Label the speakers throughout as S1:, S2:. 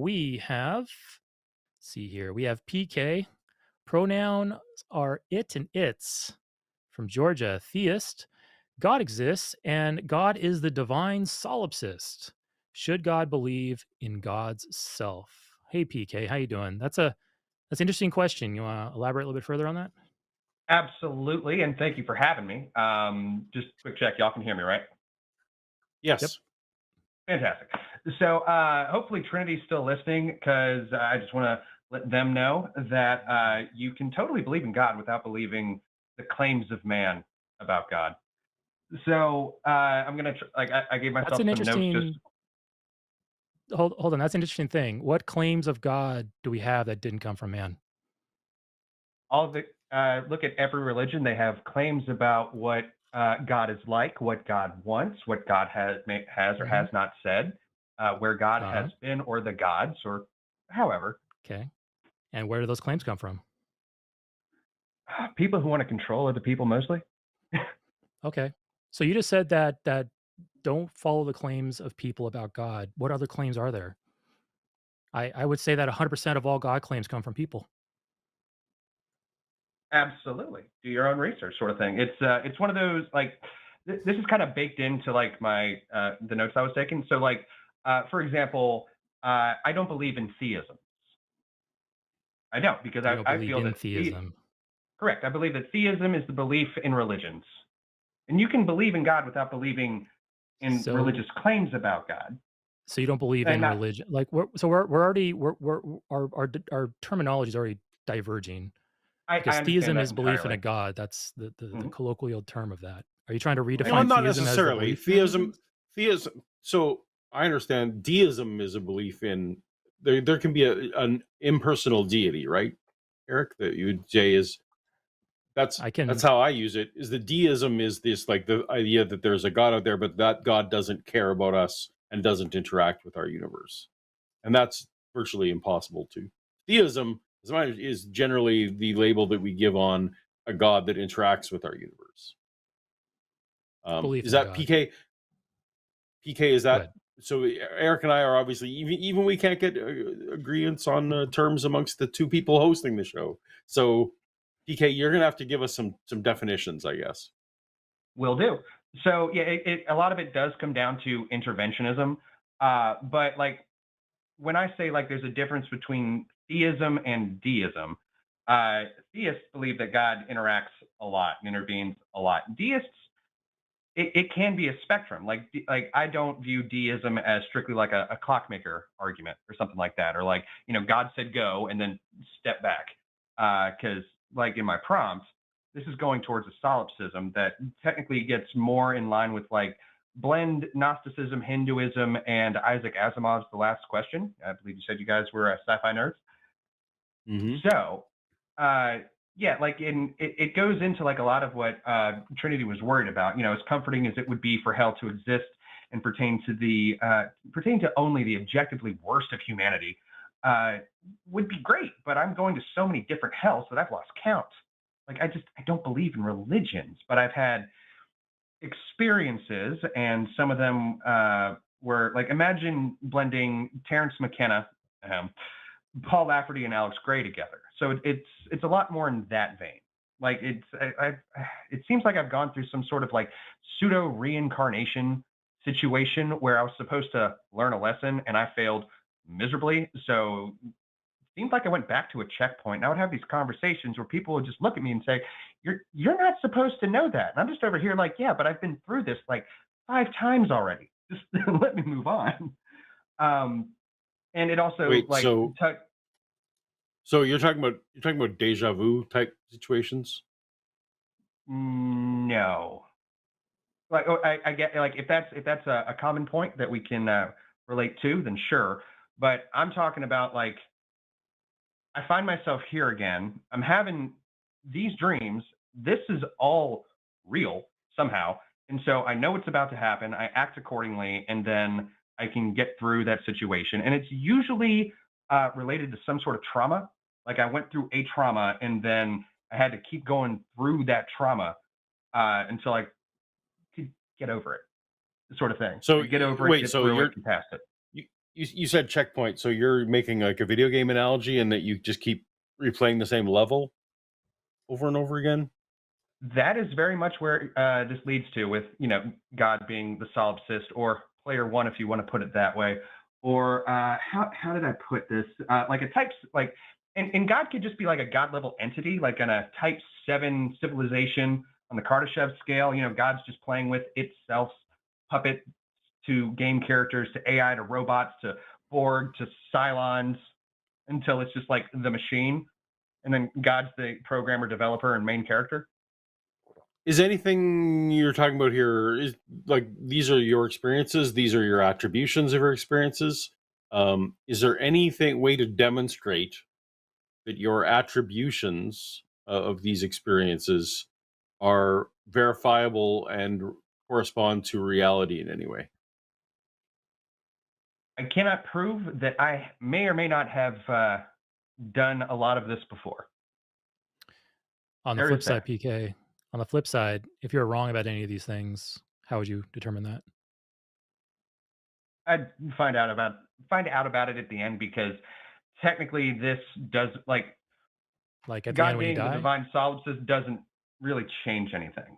S1: we have, see here, we have PK. Pronouns are it and its. From Georgia, theist. God exists, and God is the divine solipsist. Should God believe in God's self? Hey, PK, how you doing? That's an interesting question. You want to elaborate a little bit further on that?
S2: Absolutely, and thank you for having me. Just quick check, y'all can hear me, right?
S1: Yep.
S3: Yes.
S2: Fantastic. So hopefully Trinity's still listening because I just want to let them know that you can totally believe in God without believing the claims of man about God. So I'm gonna I gave
S1: That's
S2: myself
S1: an
S2: some notes. Just
S1: interesting. Hold on. That's an interesting thing. What claims of God do we have that didn't come from man?
S2: all of the look at every religion. They have claims about what God is like, what God wants, what God has or
S1: Hmm.
S2: has not said, where God
S1: Uh-huh.
S2: has been, or the gods, or however.
S1: Okay. And where do those claims come from?
S2: People who want to control other people mostly.
S1: Okay. So you just said that don't follow the claims of people about God. What other claims are there? I would say that 100% of all God claims come from people.
S2: Absolutely, do your own research, sort of thing. It's one of those like this is kind of baked into like my the notes I was taking. So like for example, I don't believe in theism. I don't because
S1: You don't
S2: I
S1: believe
S2: feel
S1: in
S2: that
S1: theism.
S2: correct. I believe that theism is the belief in religions. And you can believe in God without believing in
S1: So
S2: religious claims about God.
S1: so you don't believe
S2: And
S1: in
S2: not,
S1: religion. Like we're already we're our terminology is already diverging
S2: I
S1: because
S2: understand
S1: theism
S2: that
S1: is belief in a
S2: entirely.
S1: God. That's the
S2: Mhm.
S1: colloquial term of that. Are you trying to
S2: Right.
S3: No,
S1: redefine
S3: not
S1: theism as the
S3: necessarily.
S1: belief in religion?
S3: Theism. So I understand deism is a belief in there can be an impersonal deity, right, Eric? That you would say is
S1: I
S3: that's
S1: can
S3: how I use it. Is the deism is this like the idea that there's a God out there, but that God doesn't care about us and doesn't interact with our universe, and that's virtually impossible to. Theism, is generally the label that we give on a God that interacts with our universe.
S1: belief
S3: Is
S1: in a
S3: that
S1: God.
S3: PK? PK, is
S1: Go
S3: that
S1: ahead.
S3: so? Eric and I are obviously even we can't get agreements on terms amongst the two people hosting the show. So PK, you're gonna have to give us some definitions, I guess.
S2: Will do. So yeah, a lot of it does come down to interventionism. But like when I say like there's a difference between theism and deism, theists believe that God interacts a lot and intervenes a lot. Deists, it can be a spectrum. Like I don't view deism as strictly like a clockmaker argument or something like that, or like God said go and then step back. Because like in my prompt, this is going towards a solipsism that technically gets more in line with like blend Gnosticism, Hinduism, and Isaac Asimov's The Last Question. I believe you said you guys were sci-fi nerds.
S3: Mm-hmm.
S2: So, uh, yeah, like it goes into like a lot of what Trinity was worried about. As comforting as it would be for hell to exist and pertain to only the objectively worst of humanity, uh, would be great. But I'm going to so many different hells that I've lost count. Like I don't believe in religions, but I've had experiences, and some of them were like imagine blending Terrence McKenna. Um, Paul Lafferty and Alex Gray together. So it's a lot more in that vein. Like it seems like I've gone through some sort of like pseudo reincarnation situation where I was supposed to learn a lesson and I failed miserably. So it seems like I went back to a checkpoint. And I would have these conversations where people would just look at me and say, "You're not supposed to know that." And I'm just over here like, "Yeah, but I've been through this like 5 times already. Just let me move on." Um, and it also
S3: Wait,
S2: like
S3: so you're talking about deja vu type situations?
S2: No. Like, oh, I get like if that's a common point that we can relate to, then sure. But I'm talking about like I find myself here again. I'm having these dreams. This is all real somehow, and so I know what's about to happen. I act accordingly, and then I can get through that situation. And it's usually related to some sort of trauma. Like I went through a trauma, and then I had to keep going through that trauma until I could get over it, sort of thing,
S3: So
S2: or get over it,
S3: wait,
S2: get
S3: so
S2: through it, and past it.
S3: You said checkpoint, so you're making like a video game analogy, and that you just keep replaying the same level over and over again.
S2: That is very much where this leads to, with God being the solipsist, or player one, if you want to put it that way. Or how did I put this? Like a type, like, and God could just be like a God level entity, like on a type 7 civilization on the Kardashev scale. God's just playing with itself, puppet to game characters, to AI, to robots, to Borg, to Cylons, until it's just like the machine, and then God's the programmer, developer, and main character.
S3: Is anything you're talking about here is like these are your experiences? These are your attributions of your experiences? Is there anything way to demonstrate that your attributions of these experiences are verifiable and correspond to reality in any way?
S2: I cannot prove that I may or may not have done a lot of this before.
S1: On the
S2: There
S1: flip
S2: is
S1: side,
S2: that.
S1: PK, on the flip side, if you're wrong about any of these things, how would you determine that?
S2: I'd find out about it at the end, because technically this does, like,
S1: Like at the end
S2: God
S1: when you
S2: being the
S1: die?
S2: divine solipsist doesn't really change anything.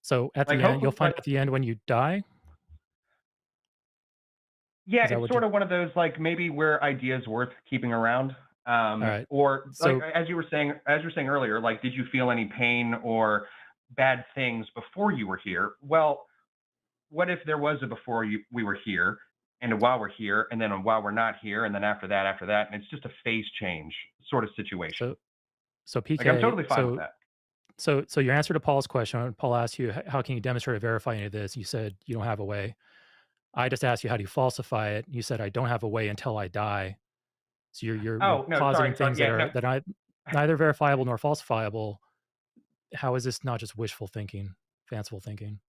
S1: So at
S2: Like,
S1: the end, you'll
S2: hopefully,
S1: find
S2: like,
S1: at the end when you die?
S2: yeah,
S1: Is that
S2: it's
S1: what you
S2: sort of one of those, like, maybe where ideas worth keeping around.
S1: all right.
S2: Or like,
S1: So
S2: as you were saying earlier, like, did you feel any pain or bad things before you were here? Well, what if there was a before we were here, and a while we're here, and then a while we're not here, and then after that, and it's just a phase change sort of situation.
S1: so so
S2: Like, I'm
S1: PK,
S2: totally fine with
S1: so
S2: that.
S1: so your answer to Paul's question, when Paul asked you, How can you demonstrate or verify any of this?" You said you don't have a way. I just asked you, how do you falsify it? You said I don't have a way until I die. So you're
S2: Oh no,
S1: positing
S2: sorry,
S1: things that
S2: yeah,
S1: are
S2: no.
S1: that I neither verifiable nor falsifiable. How is this not just wishful thinking, fanciful thinking?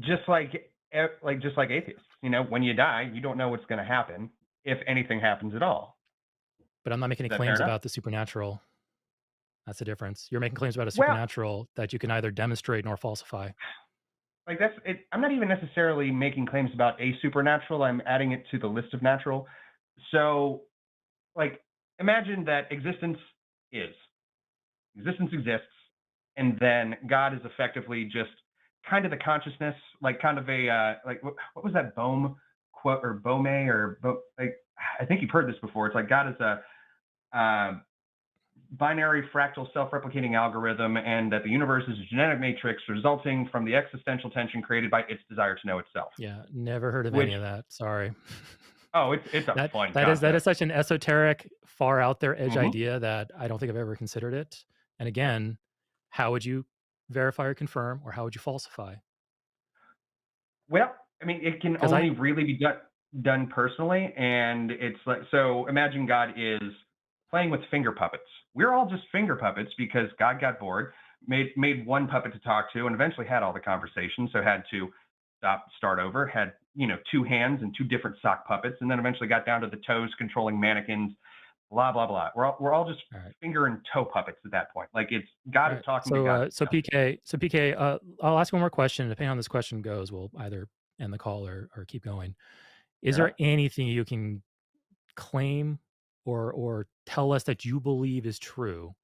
S2: Just like atheists, when you die, you don't know what's going to happen, if anything happens at all.
S1: But I'm not making any
S2: Is that fair
S1: claims
S2: enough?
S1: about the supernatural. That's the difference. You're making claims about a
S2: Well,
S1: supernatural that you can neither demonstrate nor falsify.
S2: like, that's it. I'm not even necessarily making claims about a supernatural. I'm adding it to the list of natural. So, like, imagine that is existence exists, and then God is effectively just kind of the consciousness, like kind of a like, what was that Bohm quote, or Bome, or like, I think you've heard this before. It's like God is a binary fractal self-replicating algorithm, and that the universe is a genetic matrix resulting from the existential tension created by its desire to know itself.
S1: Yeah, never heard of
S2: Which,
S1: any of that. Sorry.
S2: oh, it's a
S1: that
S2: fun
S1: that is
S2: concept.
S1: such an esoteric, far out there edge
S2: Hmm.
S1: idea that I don't think I've ever considered it. And again, how would you verify or confirm, or how would you falsify?
S2: Well, I mean, it can
S1: Because I
S2: only really be done personally, and it's like, so imagine God is playing with finger puppets. We're all just finger puppets, because God got bored, made one puppet to talk to, and eventually had all the conversations, so had to start over, had, two hands and two different sock puppets, and then eventually got down to the toes controlling mannequins, blah blah blah. We're all just
S1: all right.
S2: finger and toe puppets at that point. Like, it's God
S1: All
S2: is
S1: right.
S2: talking to
S1: So,
S2: God
S1: so
S2: himself.
S1: PK, so PK, I'll ask one more question. Depending on how this question goes, we'll either end the call or keep going. Is
S2: Fair
S1: there
S2: enough.
S1: anything you can claim or tell us that you believe is true,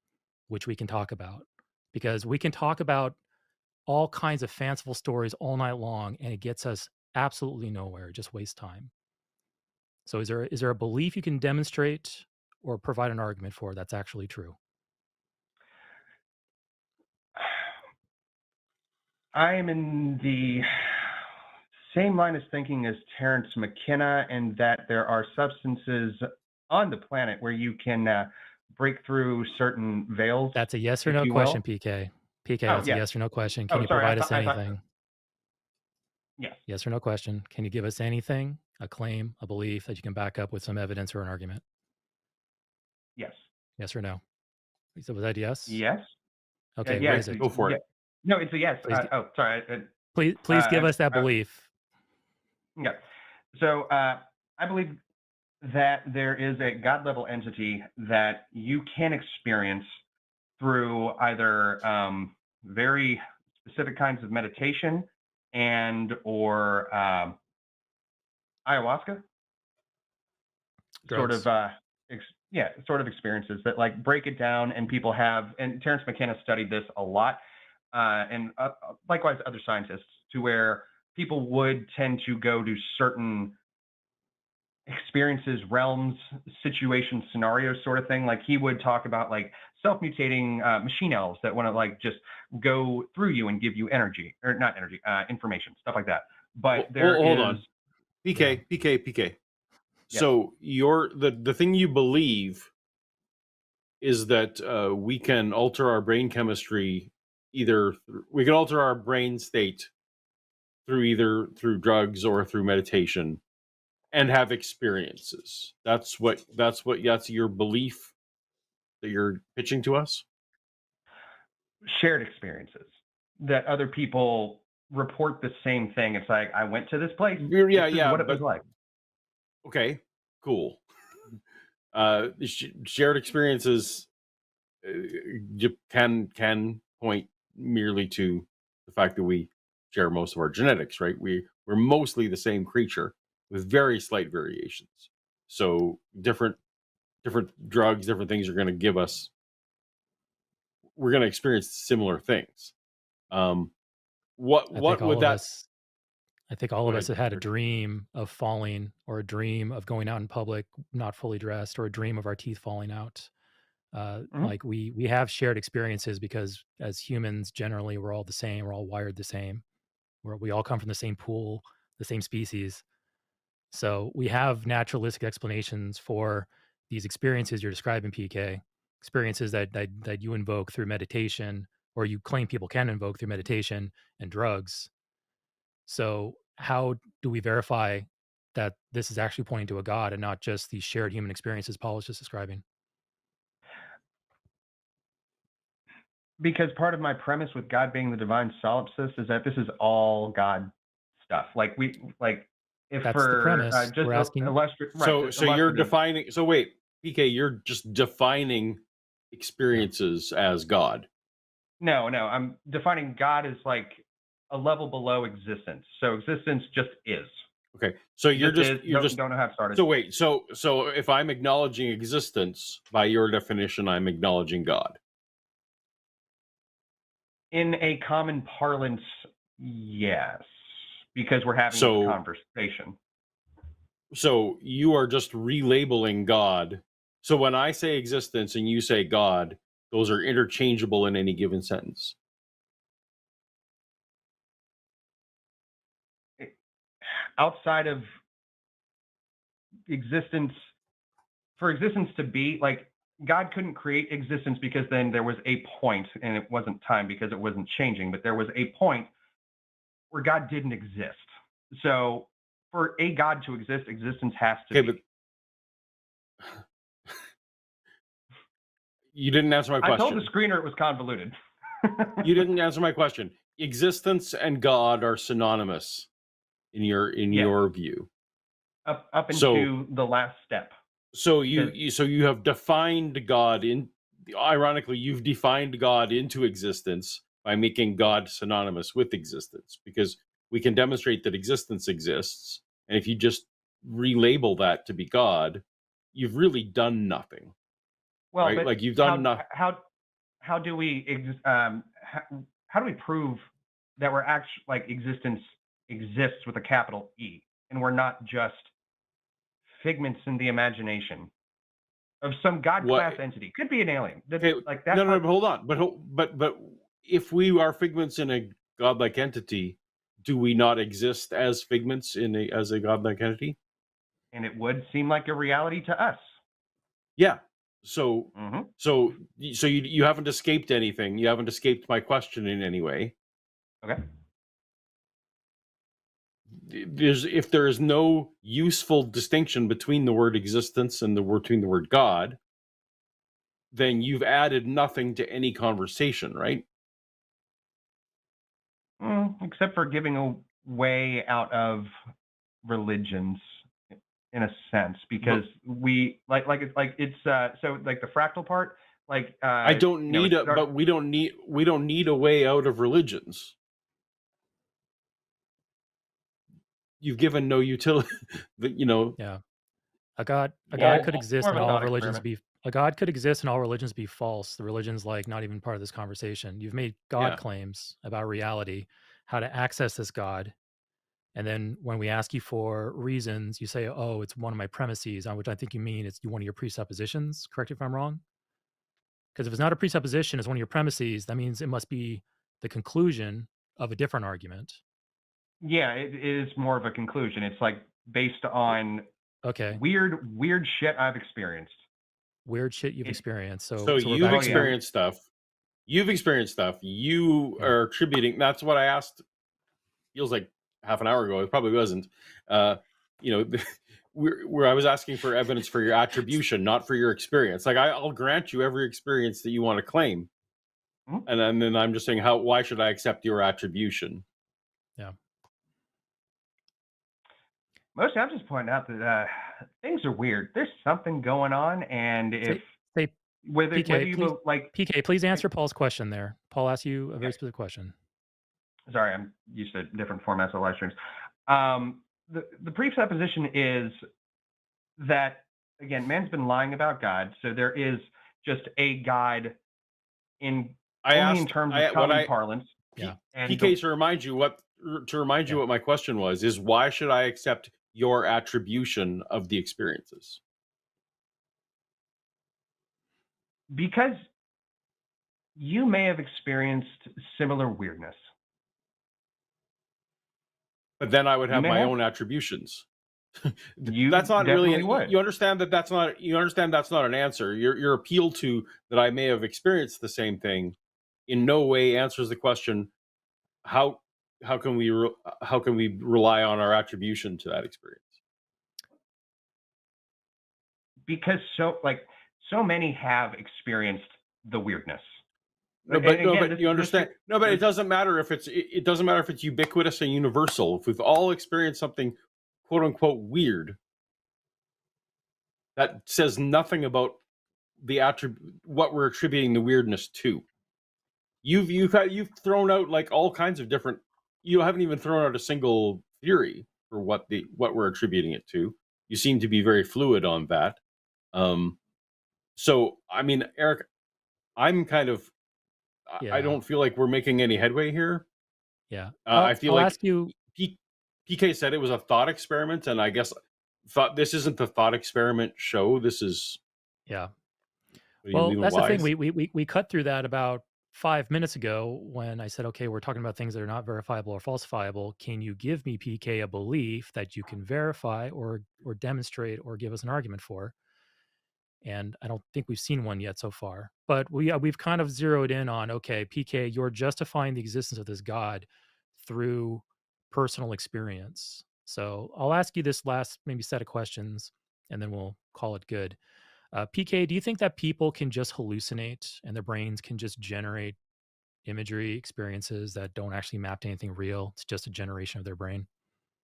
S1: which we can talk about? Because we can talk about all kinds of fanciful stories all night long, and it gets us absolutely nowhere. It just wastes time. So, is there a belief you can demonstrate or provide an argument for that's actually true?
S2: I am in the same line of thinking as Terence McKenna, and that there are substances on the planet where you can break through certain veils,
S1: That's a yes or
S2: if
S1: no
S2: you
S1: question,
S2: will.
S1: PK. PK,
S2: Oh,
S1: that's a
S2: yes.
S1: yes or no question. Can
S2: Oh,
S1: you
S2: sorry.
S1: provide us
S2: I thought,
S1: anything?
S2: yes.
S1: Yes or no question. Can you give us anything, a claim, a belief that you can back up with some evidence or an argument?
S2: Yes.
S1: Yes or no? So was that yes?
S2: Yes.
S1: Okay, what
S2: Yeah.
S1: is it?
S3: Go for
S2: Yeah.
S3: it.
S2: No, it's a yes.
S1: Please,
S2: Oh, sorry.
S1: please give us that
S2: Uh,
S1: belief.
S2: yeah. So I believe that there is a God level entity that you can experience through either very specific kinds of meditation, and or ayahuasca, sort
S1: Drugs.
S2: of sort of experiences that like break it down, and people have, and Terrence McKenna studied this a lot, and likewise other scientists, to where people would tend to go to certain experiences, realms, situations, scenarios, sort of thing. Like he would talk about like self-mutating machine elves that want to like just go through you and give you energy, or not energy, information, stuff like that. But there
S3: Hold
S2: is,
S3: on. PK,
S1: Yeah.
S3: PK.
S2: yes,
S3: So the thing you believe is that we can alter our brain chemistry, we can alter our brain state through drugs or through meditation, and have experiences. That's your belief that you're pitching to us.
S2: shared experiences that other people report the same thing. It's like, I went to this place.
S3: Yeah,
S2: This is what it was
S3: but
S2: like.
S3: okay, cool. Shared experiences can point merely to the fact that we share most of our genetics, right? We're mostly the same creature with very slight variations. So different drugs, different things are going to give us. We're going to experience similar things. What
S1: I think
S3: would
S1: all of
S3: that?
S1: us I think all
S3: Go
S1: of us
S3: ahead,
S1: have had a
S3: Rich.
S1: dream of falling, or a dream of going out in public not fully dressed, or a dream of our teeth falling out.
S2: Mhm.
S1: Like we have shared experiences, because as humans generally we're all the same, we're all wired the same. We all come from the same pool, the same species. So we have naturalistic explanations for these experiences you're describing, PK. Experiences that you invoke through meditation, or you claim people can invoke through meditation and drugs. So how do we verify that this is actually pointing to a god and not just these shared human experiences Paul was just describing?
S2: Because part of my premise with God being the divine solipsist is that this is all God stuff. Like if
S1: That's the
S2: for
S1: premise.
S2: just
S1: We're asking.
S3: So you're
S2: illustrative.
S3: defining. So wait, PK, you're just defining
S1: Yeah.
S3: experiences as God.
S2: No, I'm defining God as like a level below existence. So existence just is.
S3: Okay, so
S2: It just is.
S3: you're just
S2: Don't know how it started.
S3: so wait, so if I'm acknowledging existence, by your definition, I'm acknowledging God.
S2: In a common parlance, yes, because we're having this
S3: So
S2: conversation.
S3: so you are just relabeling God. So when I say existence and you say God, those are interchangeable in any given sentence.
S2: Outside of existence, for existence to be like, God couldn't create existence because then there was a point, and it wasn't time because it wasn't changing, but there was a point where God didn't exist. So for a God to exist, existence has to
S3: Okay,
S2: be.
S3: but you didn't answer my
S2: I told the
S3: question.
S2: screener it was convoluted.
S3: You didn't answer my question. Existence and God are synonymous in
S2: Yes,
S3: your view.
S2: up
S3: So
S2: into the last step.
S3: so
S2: Because
S3: you have defined God in ironically you've defined God into existence by making God synonymous with existence, because we can demonstrate that existence exists, and if you just relabel that to be God, you've really done nothing,
S2: well,
S3: right?
S2: but
S3: Like you've done nothing.
S2: how do we how do we prove that we're actually like existence exists with a capital E, and we're not just figments in the imagination of some god
S3: What?
S2: class entity? Could be an alien.
S3: Okay,
S2: Like
S3: no,
S2: that
S3: no,
S2: part.
S3: but hold on. But if we are figments in a godlike entity, do we not exist as figments as a godlike entity?
S2: And it would seem like a reality to us.
S3: Yeah. So
S2: Hmm.
S3: you haven't escaped anything. You haven't escaped my question in any way.
S2: Okay.
S3: If there is no useful distinction between the word existence and between the word God, then you've added nothing to any conversation, right?
S2: Except for giving away out of religions in a sense, because
S3: But
S2: we it's so like the fractal part, like
S3: I don't need
S2: it
S3: a
S2: start,
S3: but we don't need a way out of religions. you've given no utility.
S1: Yeah. A god
S2: Yeah,
S1: could
S2: more
S1: exist
S2: of
S1: and
S2: a
S1: all
S2: thought
S1: religions
S2: experiment.
S1: be a god could exist and all religions be false. The religion's like not even part of this conversation. You've made God
S3: Yeah.
S1: claims about reality, how to access this God. And then when we ask you for reasons, you say, "Oh, it's one of my premises," on which I think you mean it's one of your presuppositions. Correct me if I'm wrong. Because if it's not a presupposition, it's one of your premises. That means it must be the conclusion of a different argument.
S2: Yeah, it is more of a conclusion. It's like based on
S1: Okay,
S2: weird shit I've experienced.
S1: weird shit you've
S2: It,
S1: experienced.
S3: So
S1: So we're
S3: you've
S1: back
S2: oh yeah,
S1: to
S3: experienced stuff. You've experienced stuff. You
S1: yeah.
S3: are attributing. That's what I asked. Feels like half an hour ago. It probably wasn't. Uh, you know, where I was asking for evidence for your attribution, not for your experience. Like I'll grant you every experience that you want to claim,
S2: Mhm.
S3: and then I'm just saying how. Why should I accept your attribution?
S1: Yeah.
S2: Mostly, I'm just pointing out that things are weird. There's something going on, and if
S1: Say, say,
S2: whether
S1: PK,
S2: you
S1: please,
S2: like,
S1: PK, please
S2: like
S1: answer Paul's question there. Paul asked you a
S2: yeah,
S1: very specific question.
S2: sorry, I'm used to different formats of live streams. The presupposition is that again, man's been lying about God, so there is just a God in
S3: I
S2: only in
S3: asked.
S2: terms of
S3: I what
S2: common
S3: I
S2: parlance,
S1: Yeah.
S2: and
S3: PK
S2: the
S3: to remind you what
S1: Yeah.
S3: my question was is why should I accept your attribution of the experiences?
S2: because you may have experienced similar weirdness.
S3: But then I would
S2: You
S3: have
S2: may
S3: my
S2: have.
S3: own attributions.
S2: You
S3: That's not really
S2: definitely would.
S3: you understand that you understand that's not an answer. Your appeal to that I may have experienced the same thing in no way answers the question how how can we how can we rely on our attribution to that experience?
S2: Because so many have experienced the weirdness. And
S3: No,
S2: again,
S3: but you understand. No, but
S2: this
S3: it doesn't matter if it doesn't matter if it's ubiquitous and universal. If we've all experienced something quote unquote weird, that says nothing about the attribute what we're attributing the weirdness to. You've thrown out like all kinds of different. You haven't even thrown out a single theory for what we're attributing it to. You seem to be very fluid on that. Um, so I mean, Eric, I'm kind of I
S1: Yeah.
S3: don't feel like we're making any headway here.
S1: Yeah.
S3: I feel
S1: I'll
S3: like
S1: ask you.
S3: PK said it was a thought experiment, and I guess thought this isn't the thought experiment show. This is
S1: Yeah.
S3: what do you
S1: Well,
S3: mean
S1: that's the thing.
S3: wise?
S1: We cut through that about 5 minutes ago when I said, okay, we're talking about things that are not verifiable or falsifiable. Can you give me, PK, a belief that you can verify or demonstrate or give us an argument for? And I don't think we've seen one yet so far. But we've kind of zeroed in on, okay, PK, you're justifying the existence of this God through personal experience. So I'll ask you this last maybe set of questions, and then we'll call it good. PK, do you think that people can just hallucinate and their brains can just generate imagery experiences that don't actually map to anything real? It's just a generation of their brain.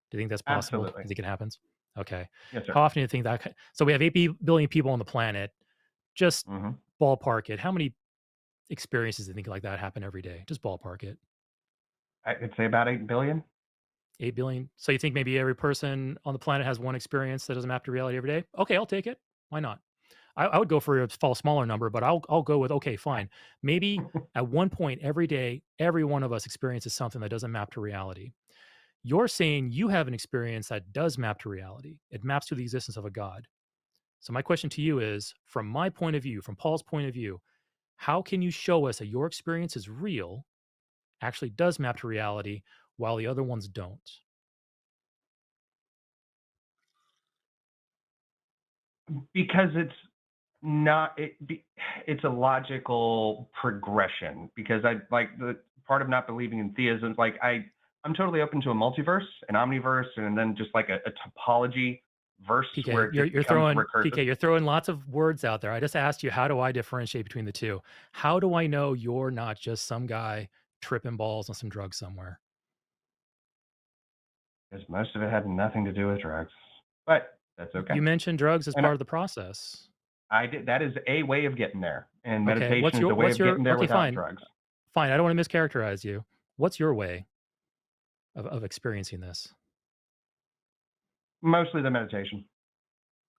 S1: Do you think that's possible? Do
S2: absolutely.
S1: you think it happens? Okay.
S2: Yes, sir.
S1: How often do you think that? So we have 8 billion people on the planet. Just
S2: Hmm.
S1: ballpark it. How many experiences do you think like that happen every day? Just ballpark it.
S2: I could say about 8 billion.
S1: 8 billion. So you think maybe every person on the planet has one experience that doesn't map to reality every day? Okay, I'll take it. Why not? I would go for a fall smaller number, but I'll go with okay, fine. Maybe at one point every day, every one of us experiences something that doesn't map to reality. You're saying you have an experience that does map to reality. It maps to the existence of a God. So my question to you is, from my point of view, from Paul's point of view, how can you show us that your experience is real, actually does map to reality, while the other ones don't?
S2: Because it's not it's a logical progression because I like the part of not believing in theism like I'm totally open to a multiverse, an omniverse, and then just like a topology verse where
S1: PK,
S2: it just becomes recursive.
S1: You're throwing lots of words out there. I just asked you, how do I differentiate between the two? How do I know you're not just some guy tripping balls on some drugs somewhere?
S2: Because most of it had nothing to do with drugs, but that's okay.
S1: You mentioned drugs as
S2: And
S1: part of the process.
S2: I did that is a way of getting there, and
S1: Okay,
S2: meditation is a way
S1: what's
S2: of
S1: your
S2: getting there
S1: okay,
S2: without
S1: fine.
S2: drugs.
S1: Fine. I don't want to mischaracterize you. What's your way of experiencing this?
S2: Mostly the meditation.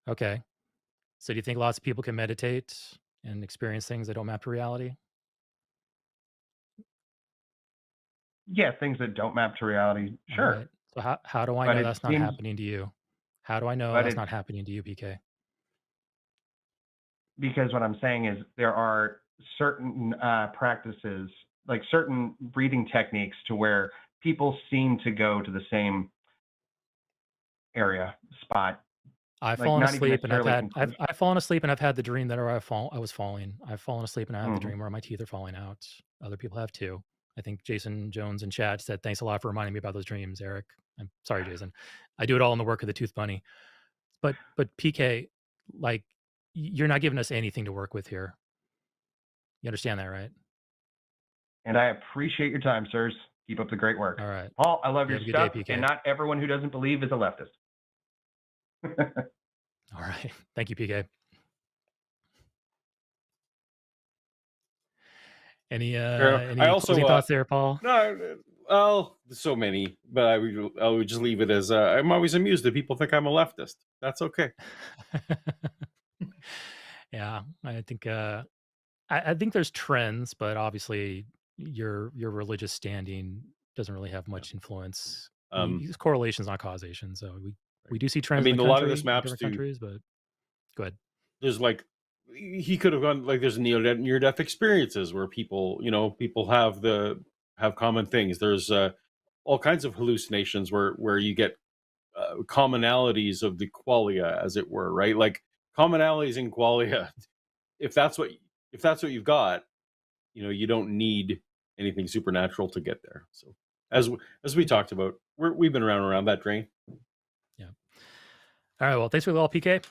S1: Okay. So do you think lots of people can meditate and experience things that don't map to reality?
S2: Yeah, things that don't map to reality.
S1: All
S2: Sure.
S1: right. So how do I
S2: But
S1: know
S2: it
S1: that's not
S2: seems,
S1: happening to you? How do I know
S2: but
S1: that's
S2: it,
S1: not happening to you, PK?
S2: because what I'm saying is there are certain practices, like certain breathing techniques to where people seem to go to the same area, spot,
S1: I've
S2: like
S1: fallen
S2: not even
S1: asleep and I've
S2: necessarily
S1: had
S2: conclusion.
S1: I've fallen asleep and I've had the dream that I was falling. I've fallen asleep and I have the
S2: Mhm.
S1: dream where my teeth are falling out. Other people have too. I think Jason Jones in chat said, "Thanks a lot for reminding me about those dreams, Eric." I'm sorry, Jason. I do it all in the work of the Tooth Bunny. But PK, like you're not giving us anything to work with here. You understand that, right?
S2: And I appreciate your time, sirs. Keep up the great work.
S1: All right.
S2: Paul, I love
S1: You
S2: your
S1: have a good day,
S2: stuff,
S1: PK.
S2: and not everyone who doesn't believe is a leftist.
S1: All right. Thank you, PK. Any
S3: I also
S1: closing thoughts there, Paul?
S3: no, well, so many, but I would just leave it as I'm always amused that people think I'm a leftist. That's okay.
S1: Yeah, I think there's trends, but obviously your religious standing doesn't really have much influence. Use correlations, not causation. So we do see
S3: I
S1: trends in
S3: mean,
S1: the
S3: a lot of
S1: country,
S3: this
S1: in
S3: maps
S1: different
S3: to
S1: countries, but go ahead.
S3: there's like he could have gone like there's near death experiences where people have common things. There's all kinds of hallucinations where you get commonalities of the qualia, as it were, right? Like commonalities in qualia. If that's what you've got, you don't need anything supernatural to get there. So as we talked about, we've been around that drain.
S1: Yeah. All right. Well, thanks for the all, PK.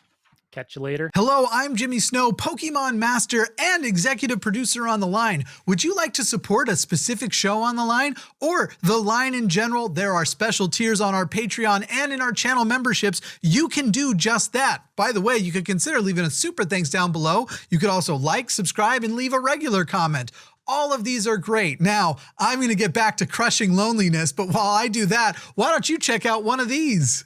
S1: Catch you later.
S4: Hello, I'm Jimmy Snow, Pokemon Master and Executive Producer on The Line. Would you like to support a specific show on The Line or The Line in general? There are special tiers on our Patreon and in our channel memberships. You can do just that. By the way, you could consider leaving a super thanks down below. You could also like, subscribe, and leave a regular comment. All of these are great. Now, I'm going to get back to crushing loneliness, but while I do that, why don't you check out one of these?